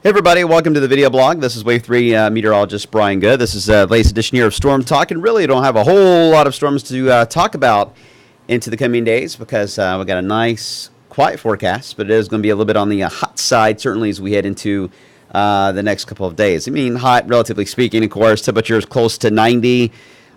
Hey everybody, welcome to the video blog. This is Wave 3 meteorologist Brian Good. This is the latest edition here of Storm Talk, and really don't have a whole lot of storms to talk about into the coming days because we've got a nice, quiet forecast, but it is going to be a little bit on the hot side, certainly as we head into the next couple of days. I mean, hot, relatively speaking, of course, temperatures close to 90,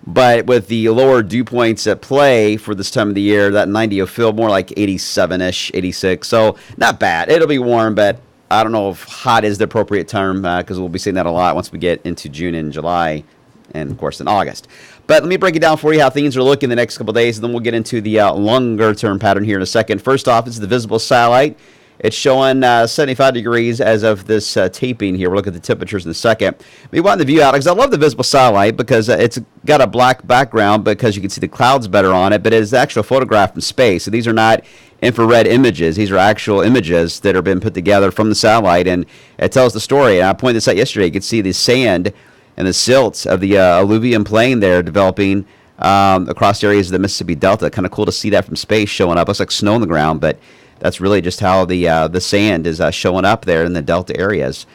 but with the lower dew points at play for this time of the year, that 90 will feel more like 87-ish, 86, so not bad. It'll be warm, but I don't know if hot is the appropriate term because we'll be seeing that a lot once we get into June and July and, of course, in August. But let me break it down for you how things are looking the next couple of days, and then we'll get into the longer-term pattern here in a second. First off, it's the visible satellite. It's showing 75 degrees as of this taping here. We'll look at the temperatures in a second. We want the view out because I love the visible satellite because it's got a black background because you can see the clouds better on it, but it is the actual photograph from space. So these are not infrared images. These are actual images that are being put together from the satellite, and it tells the story. And I pointed this out yesterday. You can see the sand and the silts of the alluvium plain there developing across areas of the Mississippi Delta. Kind of cool to see that from space showing up. Looks like snow on the ground, but that's really just how the sand is showing up there in the Delta areas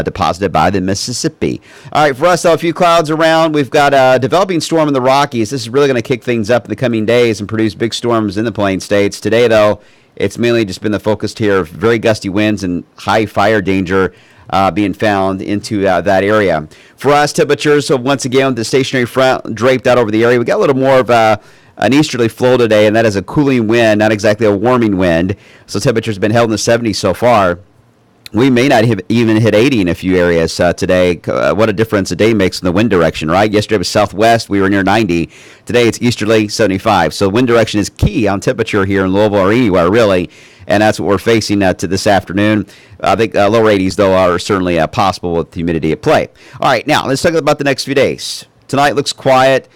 deposited by the Mississippi. All right, for us, though, a few clouds around. We've got a developing storm in the Rockies. This is really going to kick things up in the coming days and produce big storms in the Plain States. Today, though, it's mainly just been the focus here of very gusty winds and high fire danger being found into that area. For us, temperatures, so once again, the stationary front draped out over the area. We got a little more of an easterly flow today, and that is a cooling wind, not exactly a warming wind. So temperatures have been held in the 70s so far. We may not even hit 80 in a few areas today. What a difference a day makes in the wind direction, right? Yesterday was southwest. We were near 90. Today it's easterly, 75. So wind direction is key on temperature here in Louisville or anywhere, really. And that's what we're facing to this afternoon. I think lower 80s, though, are certainly possible with humidity at play. All right, now let's talk about the next few days. Tonight looks quiet.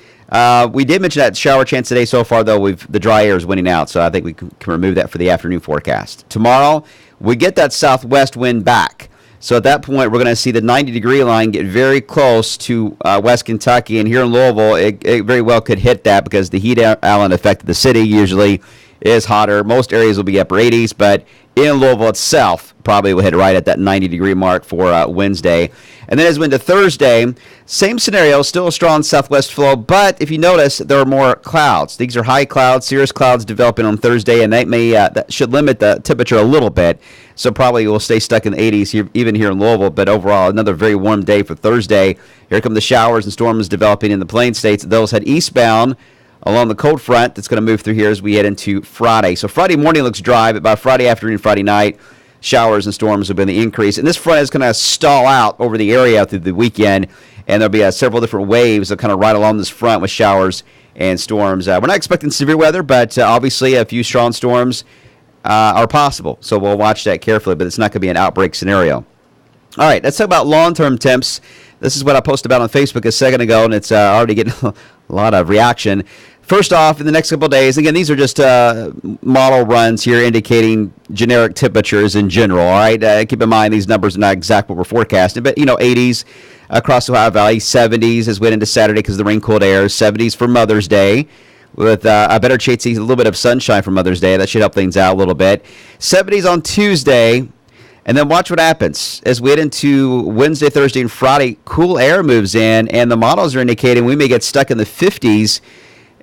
We did mention that shower chance today so far, though. The dry air is winning out, so I think we can remove that for the afternoon forecast. Tomorrow, we get that southwest wind back. So at that point, we're going to see the 90-degree line get very close to West Kentucky. And here in Louisville, it very well could hit that because the heat island effect of the city usually is hotter. Most areas will be upper 80s, but in Louisville itself, probably will hit right at that 90-degree mark for Wednesday. And then as we into Thursday, same scenario, still a strong southwest flow, but if you notice, there are more clouds. These are high clouds, cirrus clouds developing on Thursday, and that should limit the temperature a little bit. So probably we'll stay stuck in the 80s here, even here in Louisville, but overall, another very warm day for Thursday. Here come the showers and storms developing in the Plain States. Those head eastbound along the cold front that's going to move through here as we head into Friday. So Friday morning looks dry, but by Friday afternoon, Friday night, showers and storms will be in the increase. And this front is going to stall out over the area through the weekend, and there'll be several different waves that kind of ride along this front with showers and storms. We're not expecting severe weather, but obviously a few strong storms are possible. So we'll watch that carefully, but it's not going to be an outbreak scenario. All right, let's talk about long-term temps. This is what I posted about on Facebook a second ago, and it's already getting a lot of reaction. First off, in the next couple of days, again, these are just model runs here indicating generic temperatures in general, all right? Keep in mind these numbers are not exact what we're forecasting, but, 80s across the Ohio Valley, 70s as we head into Saturday because of the rain-cooled air, 70s for Mother's Day with a better chance to see a little bit of sunshine for Mother's Day. That should help things out a little bit. 70s on Tuesday, and then watch what happens as we head into Wednesday, Thursday, and Friday. Cool air moves in, and the models are indicating we may get stuck in the 50s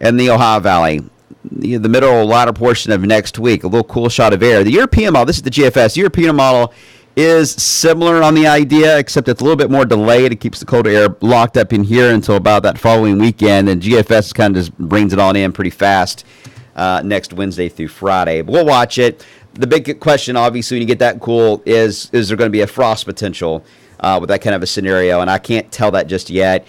in the Ohio Valley, the middle latter portion of next week. A little cool shot of air. The European model, this is the GFS. The European model is similar on the idea, except it's a little bit more delayed. It keeps the colder air locked up in here until about that following weekend, and GFS kind of just brings it on in pretty fast next Wednesday through Friday. But we'll watch it. The big question, obviously, when you get that cool, is there going to be a frost potential with that kind of a scenario? And I can't tell that just yet.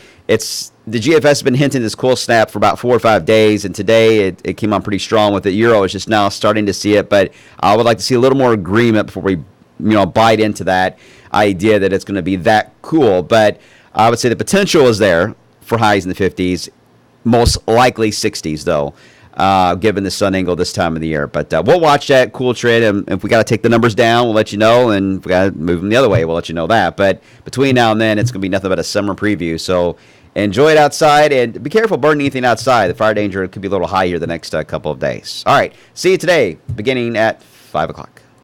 The GFS has been hinting this cool snap for about 4 or 5 days, and today it came on pretty strong with it. Euro is just now starting to see it, but I would like to see a little more agreement before we bite into that idea that it's going to be that cool. But I would say the potential is there for highs in the 50s, most likely 60s, though. Given the sun angle this time of the year. But we'll watch that cool trend, and if we got to take the numbers down, we'll let you know, and if we got to move them the other way, we'll let you know that. But between now and then, it's going to be nothing but a summer preview. So enjoy it outside, and be careful burning anything outside. The fire danger could be a little higher the next couple of days. All right, see you today, beginning at 5 o'clock.